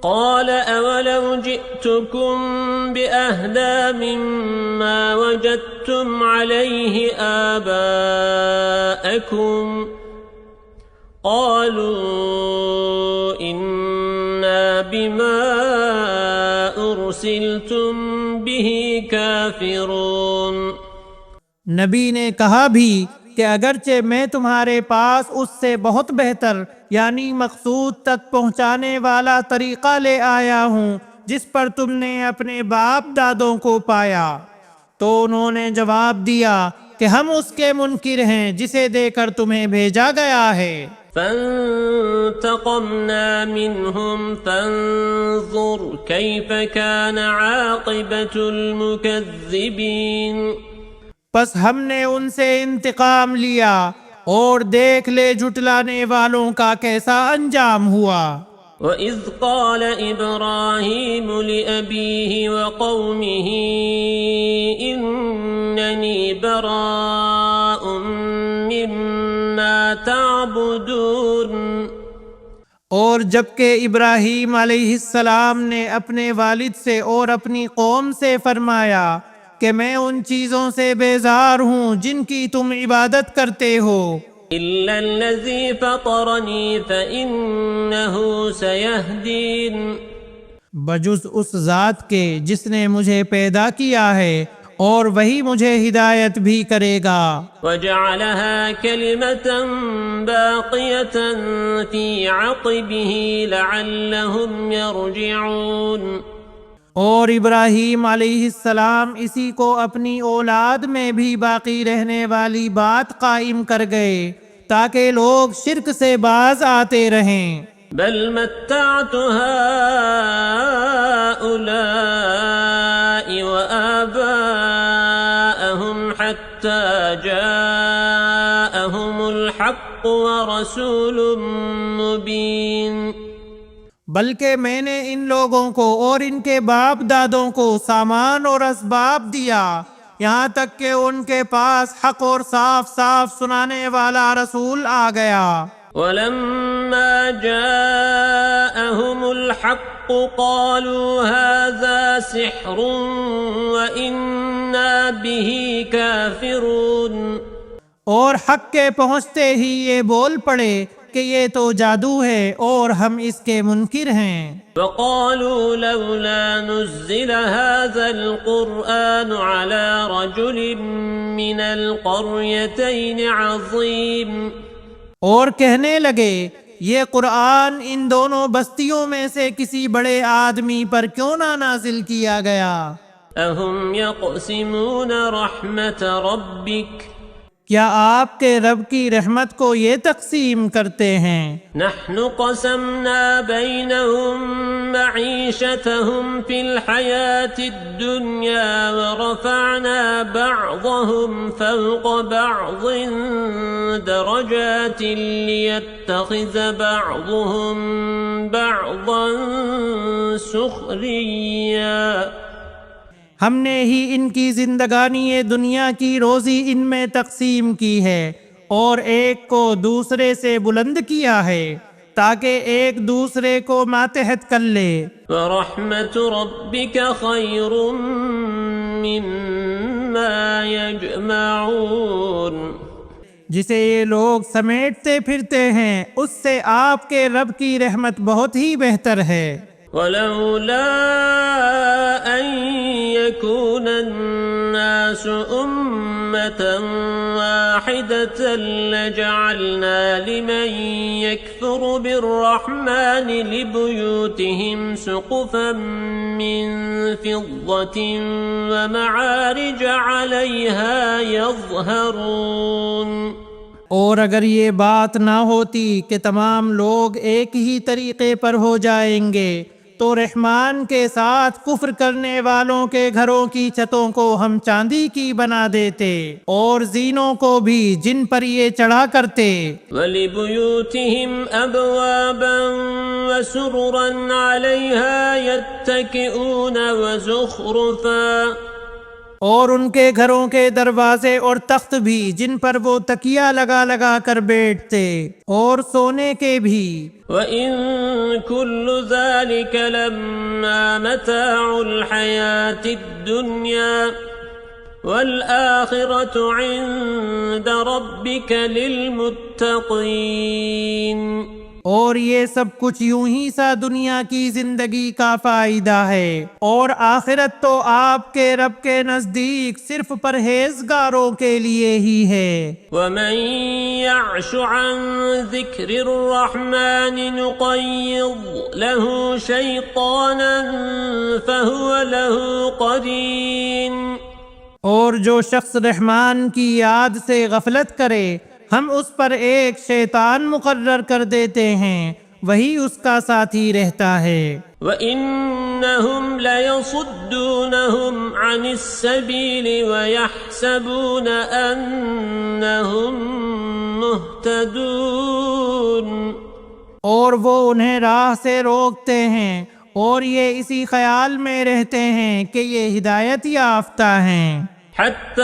قال أولو جئتكم بأهدى مما وجدتم عليه آباءكم قالوا إنا بما أرسلتم به كافرون۔ نبی نے کہا بھی کہ اگرچہ میں تمہارے پاس اس سے بہت بہتر یعنی مقصود تک پہنچانے والا طریقہ لے آیا ہوں جس پر تم نے اپنے باپ دادوں کو پایا، تو انہوں نے جواب دیا کہ ہم اس کے منکر ہیں جسے دے کر تمہیں بھیجا گیا ہے۔ فانتقمنا منهم فانظر كيف كان عاقبة المكذبين۔ پس ہم نے ان سے انتقام لیا اور دیکھ لے جھٹلانے والوں کا کیسا انجام ہوا۔ وَإِذْ قَالَ إِبْرَاهِيمُ لِأَبِيهِ وَقَوْمِهِ إِنَّنِي بَرَاءٌ مِّمَّا تَعْبُدُونَ۔ اور جبکہ ابراہیم علیہ السلام نے اپنے والد سے اور اپنی قوم سے فرمایا کہ میں ان چیزوں سے بیزار ہوں جن کی تم عبادت کرتے ہو، إِلَّا الَّذِي فَطَرَنِي فَإِنَّهُ سَيَهْدِينِ، بجز اس ذات کے جس نے مجھے پیدا کیا ہے اور وہی مجھے ہدایت بھی کرے گا۔ وَجَعَلَهَا كَلِمَةً بَاقِيَةً فِي عَقِبِهِ لَعَلَّهُمْ يَرْجِعُونَ، اور ابراہیم علیہ السلام اسی کو اپنی اولاد میں بھی باقی رہنے والی بات قائم کر گئے تاکہ لوگ شرک سے باز آتے رہیں۔ بل متعت هؤلاء وآباءهم حتى جاءهم الحق ورسول مبين، بلکہ میں نے ان لوگوں کو اور ان کے باپ دادوں کو سامان اور اسباب دیا یہاں تک کہ ان کے پاس حق اور صاف صاف سنانے والا رسول آ گیا۔ ولما جاءهم الحق قالوا هذا سحر وإنا به كافرون، اور حق کے پہنچتے ہی یہ بول پڑے کہ یہ تو جادو ہے اور ہم اس کے منکر ہیں۔ وقالوا لولا نزل هذا القرآن على رجل من القريتين عظيم، اور کہنے لگے یہ قرآن ان دونوں بستیوں میں سے کسی بڑے آدمی پر کیوں نہ نازل کیا گیا۔ اهم يقسمون رحمت ربك، کیا آپ کے رب کی رحمت کو یہ تقسیم کرتے ہیں؟ نحن قسمنا بينهم معيشتهم في الحياة الدنيا ورفعنا بعضهم فوق بعض درجات ليتخذ بعضهم بعضا سخريا، ہم نے ہی ان کی زندگانی دنیا کی روزی ان میں تقسیم کی ہے اور ایک کو دوسرے سے بلند کیا ہے تاکہ ایک دوسرے کو ماتحت کر لے۔ وَرَحْمَةُ رَبِّكَ خَيْرٌ مِّمَّا يَجْمَعُونَ، جسے یہ لوگ سمیٹتے پھرتے ہیں اس سے آپ کے رب کی رحمت بہت ہی بہتر ہے۔ ولولا أن يكون الناس أمة واحدة لجعلنا لمن يكفر بالرحمن لبيوتهم سقفا من فضة ومعارج عليها يظهرون، اور اگر یہ بات نہ ہوتی کہ تمام لوگ ایک ہی طریقے پر ہو جائیں گے تو رحمان کے ساتھ کفر کرنے والوں کے گھروں کی چھتوں کو ہم چاندی کی بنا دیتے اور زینوں کو بھی جن پر یہ چڑھا کرتے۔ وَلِبُيُوتِهِمْ أَبْوَابًا وَسُرُرًا عَلَيْهَا يَتَّكِئُونَ وَزُخْرُفًا، اور ان کے گھروں کے دروازے اور تخت بھی جن پر وہ تکیہ لگا لگا کر بیٹھتے، اور سونے کے بھی۔ وَإِن كُلُّ ذَلِكَ لَمَّا مَتَاعُ الْحَيَاةِ الدُّنْيَا وَالْآخِرَةُ عِندَ رَبِّكَ لِلْمُتَّقِينَ۔ اور یہ سب کچھ یوں ہی سا دنیا کی زندگی کا فائدہ ہے، اور آخرت تو آپ کے رب کے نزدیک صرف پرہیزگاروں کے لیے ہی ہے۔ وَمَن يَعْشُ عَن ذِكْرِ الرَّحْمَنِ نُقَيِّضْ لَهُ شَيْطَانًا فَهُوَ لَهُ قَرِينٌ۔ اور جو شخص رحمان کی یاد سے غفلت کرے، ہم اس پر ایک شیطان مقرر کر دیتے ہیں، وہی اس کا ساتھی رہتا ہے۔ وَإِنَّهُمْ لَيَصُدُّونَهُمْ عَنِ السَّبِيلِ وَيَحْسَبُونَ أَنَّهُمْ مُهْتَدُونَ۔ اور وہ انہیں راہ سے روکتے ہیں، اور یہ اسی خیال میں رہتے ہیں کہ یہ ہدایت یافتہ ہیں۔ حَتَّى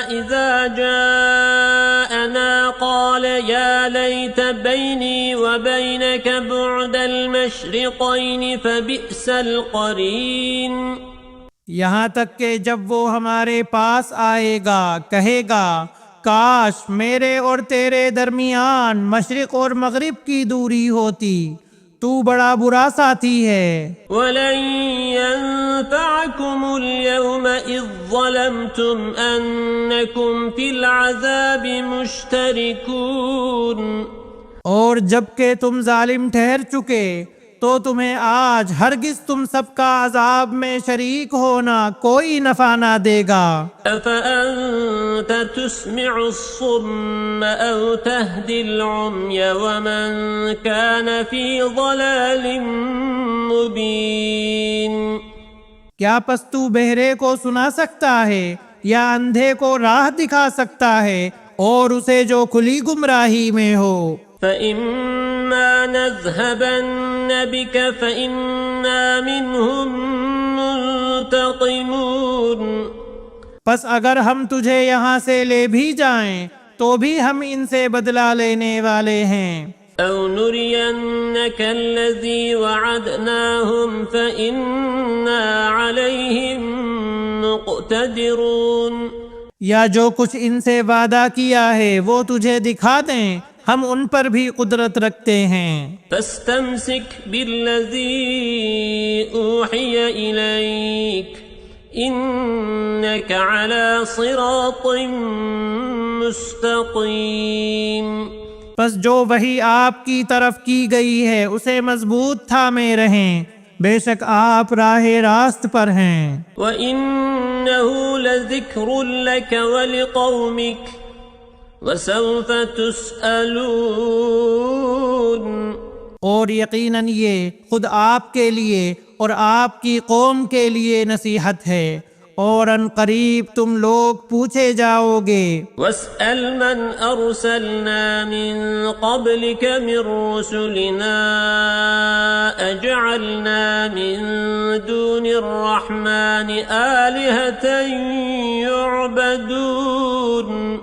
إِذَا جَاءَنَا قَالَ يَا لَيْتَ بَيْنِي وَبَيْنَكَ بُعْدَ الْمَشْرِقَيْنِ فَبِئْسَ الْقَرِينُ۔ یہاں تک کہ جب وہ ہمارے پاس آئے گا، کہے گا کاش میرے اور تیرے درمیان مشرق اور مغرب کی دوری ہوتی، تو بڑا برا ساتھی ہے۔ وَلَن يَنفَعَكُمُ الْيَوْمَ إِذ ظَّلَمْتُمْ أَنَّكُمْ فِي الْعَذَابِ مُشْتَرِكُونَ۔ اور جب کہ تم ظالم ٹھہر چکے تو تمہیں آج ہرگز تم سب کا عذاب میں شریک ہونا کوئی نفع نہ دے گا۔ أَفَأَنْتَ تُسْمِعُ الصُّمَّ أَوْ تَهْدِي الْعُمْيَ وَمَنْ كَانَ فِي ضَلَالٍ مُبِينٍ۔ کیا پس تو بہرے کو سنا سکتا ہے یا اندھے کو راہ دکھا سکتا ہے، اور اسے جو کھلی گمراہی میں ہو؟ فَإِمَّا نَذْهَبَنَّ بِكَ فَإِنَّا مِنْهُمْ مُنْتَقِمُونَ۔ پس اگر ہم تجھے یہاں سے لے بھی جائیں تو بھی ہم ان سے بدلہ لینے والے ہیں۔ أَوْ نُرِيَنَّكَ الَّذِي وَعَدْنَاهُمْ فَإِنَّا عَلَيْهِمْ مُقْتَدِرُونَ۔ یا جو کچھ ان سے وعدہ کیا ہے وہ تجھے دکھا دیں، ہم ان پر بھی قدرت رکھتے ہیں۔ فَاسْتَمْسِكْ بِالَّذِي أُوحِيَ إِلَيْكَ إِنَّكَ عَلَى صِرَاطٍ مُسْتَقِيمٍ۔ پس جو وحی آپ کی طرف کی گئی ہے اسے مضبوط تھامے رہیں، بے شک آپ راہ راست پر ہیں۔ وَإِنَّهُ لَذِكْرٌ لَكَ وَلِقَوْمِكَ وَسَوْفَ تُسْأَلُونَ۔ اور یقیناً یہ خود آپ کے لیے اور آپ کی قوم کے لیے نصیحت ہے، اور ان قریب تم لوگ پوچھے جاؤ گے۔ وَاسْأَلْ مَنْ أَرْسَلْنَا مِنْ قَبْلِكَ مِنْ رُسُلِنَا أَجْعَلْنَا مِنْ دُونِ الرَّحْمَنِ آلِهَةً يُعْبَدُونَ۔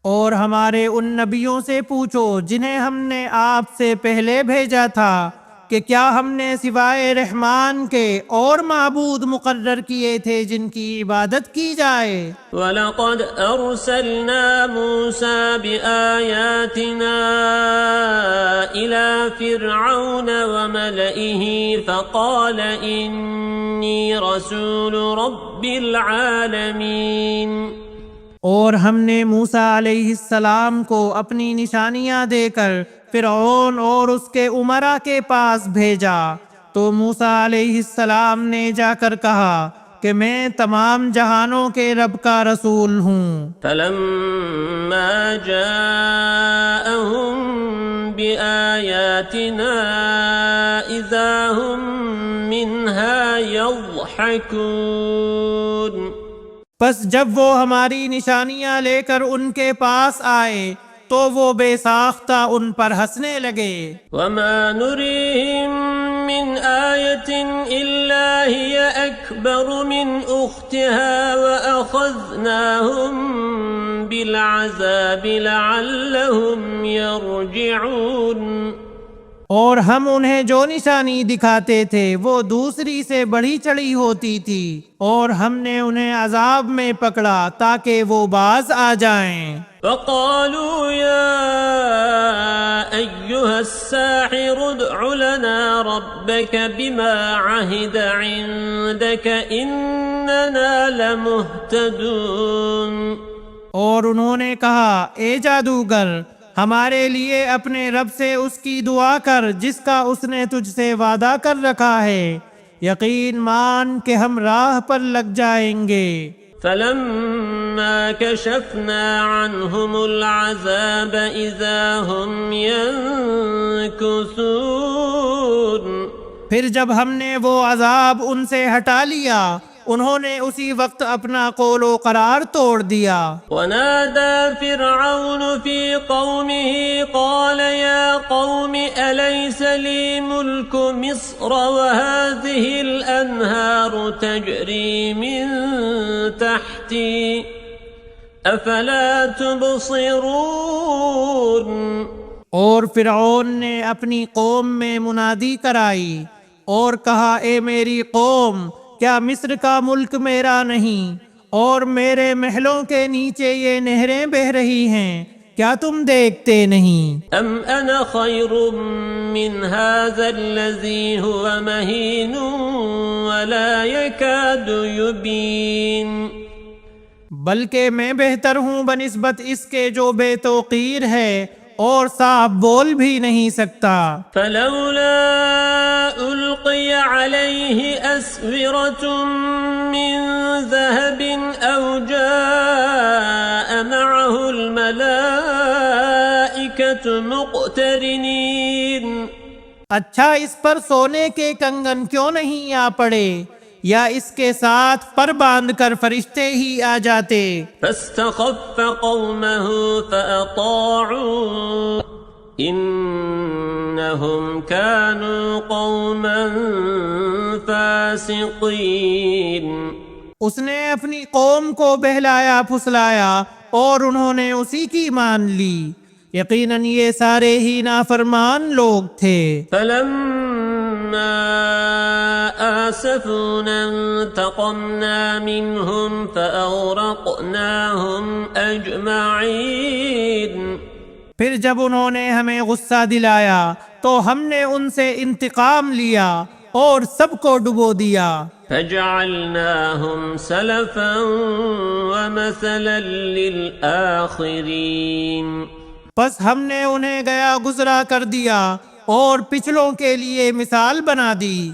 اور ہمارے ان نبیوں سے پوچھو جنہیں ہم نے آپ سے پہلے بھیجا تھا کہ کیا ہم نے سوائے رحمان کے اور معبود مقرر کیے تھے جن کی عبادت کی جائے۔ وَلَقَدْ أَرْسَلْنَا مُوسَى بِآيَاتِنَا إِلَى فِرْعَوْنَ وَمَلَئِهِ فَقَالَ إِنِّي رَسُولُ رَبِّ الْعَالَمِينَ۔ اور ہم نے موسیٰ علیہ السلام کو اپنی نشانیاں دے کر فرعون اور اس کے امراء کے پاس بھیجا، تو موسیٰ علیہ السلام نے جا کر کہا کہ میں تمام جہانوں کے رب کا رسول ہوں۔ فَلَمَّا جَاءَهُم بِآيَاتِنَا إِذَا هُم مِّنْهَا يَضْحَكُونَ۔ پس جب وہ ہماری نشانیاں لے کر ان کے پاس آئے تو وہ بے ساختہ ان پر ہنسنے لگے۔ وَمَا نُرِيهِم مِّنْ آيَةٍ إِلَّا هي أكبر من أختها وأخذناهم بالعذاب لعلهم يرجعون۔ اور ہم انہیں جو نشانی دکھاتے تھے وہ دوسری سے بڑھی چڑھی ہوتی تھی، اور ہم نے انہیں عذاب میں پکڑا تاکہ وہ باز آ جائیں۔ فقالوا يا أيها الساحر ادع لنا ربك بما عهد عندك إننا لمهتدون۔ اور انہوں نے کہا، اے جادوگر، ہمارے لیے اپنے رب سے اس کی دعا کر جس کا اس نے تجھ سے وعدہ کر رکھا ہے، یقین مان کہ ہم راہ پر لگ جائیں گے۔ فلما كشفنا عنهم العذاب إذا هم ينكثون۔ پھر جب ہم نے وہ عذاب ان سے ہٹا لیا، انہوں نے اسی وقت اپنا قول و قرار توڑ دیا۔ ونادى فرعون في قومه قال يا قوم أليس لي ملك مصر وهذه الأنهار تجري من تحتي أفلا تبصرون۔ اور فرعون نے اپنی قوم میں منادی کرائی اور کہا، اے میری قوم، کیا مصر کا ملک میرا نہیں اور میرے محلوں کے نیچے یہ نہریں بہہ رہی ہیں؟ کیا تم دیکھتے نہیں؟ ام انا خیر من هذا الذي هو مهين ولا يكاد يبين۔ بلکہ میں بہتر ہوں بنسبت اس کے جو بے توقیر ہے اور صاف بول بھی نہیں سکتا۔ فلولا القی علیہ اسورۃ من ذہب او جاء معه الملائکۃ مقترنین۔ اچھا، اس پر سونے کے کنگن کیوں نہیں آ پڑے، یا اس کے ساتھ پر باندھ کر فرشتے ہی آ جاتے۔ فاستخف قومه فأطاعوه انہم كانوا قوما فاسقین۔ اس نے اپنی قوم کو بہلایا پھسلایا اور انہوں نے اسی کی مان لی، یقیناً یہ سارے ہی نافرمان لوگ تھے۔ فلما آسفونا انتقمنا منهم فأغرقناهم أجمعين۔ پھر جب انہوں نے ہمیں غصہ دلایا تو ہم نے ان سے انتقام لیا اور سب کو ڈبو دیا۔ فجعلناهم سلفا ومثلا للآخرين۔ پس ہم نے انہیں گیا گزرا کر دیا اور پچھلوں کے لیے مثال بنا دی۔